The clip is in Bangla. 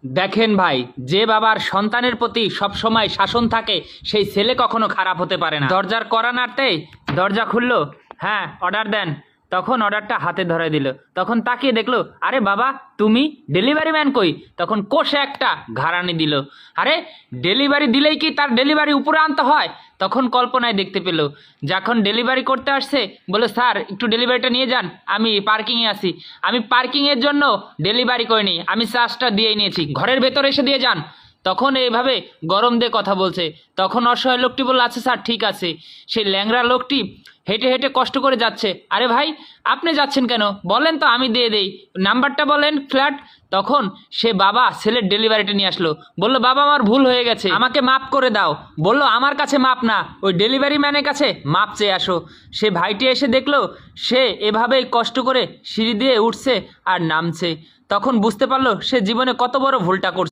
দেখেন ভাই, যে বাবার সন্তানের প্রতি সবসময় শাসন থাকে সেই ছেলে কখনো খারাপ হতে পারে না। দরজার কড়া নাড়তেই দরজা খুললো। হ্যাঁ, অর্ডার দেন। তখন অর্ডারটা হাতে ধরে দিল। তখন তাকিয়ে দেখলো, আরে বাবা তুমি, ডেলিভারি ম্যান কই? তখন কষে একটা ঘাড়ানি দিল। আরে ডেলিভারি দিলেই কি তার ডেলিভারি উপরে আনতে হয়? তখন কল্পনায় দেখতে পেল যখন ডেলিভারি করতে আসছে, বলে স্যার একটু ডেলিভারিটা নিয়ে যান, আমি পার্কিংয়ে আছি। আমি পার্কিংয়ের জন্য ডেলিভারি করিনি, আমি চার্জটা দিয়েই নিয়েছি, ঘরের ভেতরে এসে দিয়ে যান। তখন এইভাবে গরম দিয়ে কথা বলছে। তখন অসহায় লোকটি বলল, আচ্ছা স্যার ঠিক আছে। সেই ল্যাংড়া লোকটি হেঁটে হেঁটে কষ্ট করে যাচ্ছে। আরে ভাই আপনি যাচ্ছেন কেন? বলেন তো আমি দিয়ে দেই, নাম্বারটা বলেন ফ্ল্যাট। তখন সে বাবা ছেলের ডেলিভারিটা নিয়ে আসলো। বলল, বাবা আমার ভুল হয়ে গেছে, আমাকে মাফ করে দাও। বলল, আমার কাছে মাপ না, ওই ডেলিভারি ম্যানের কাছে মাপ চেয়ে আসো। সে ভাইটি এসে দেখলো সে এভাবেই কষ্ট করে সিঁড়ি দিয়ে উঠছে আর নামছে। তখন বুঝতে পারলো সে জীবনে কত বড় ভুলটা করছে।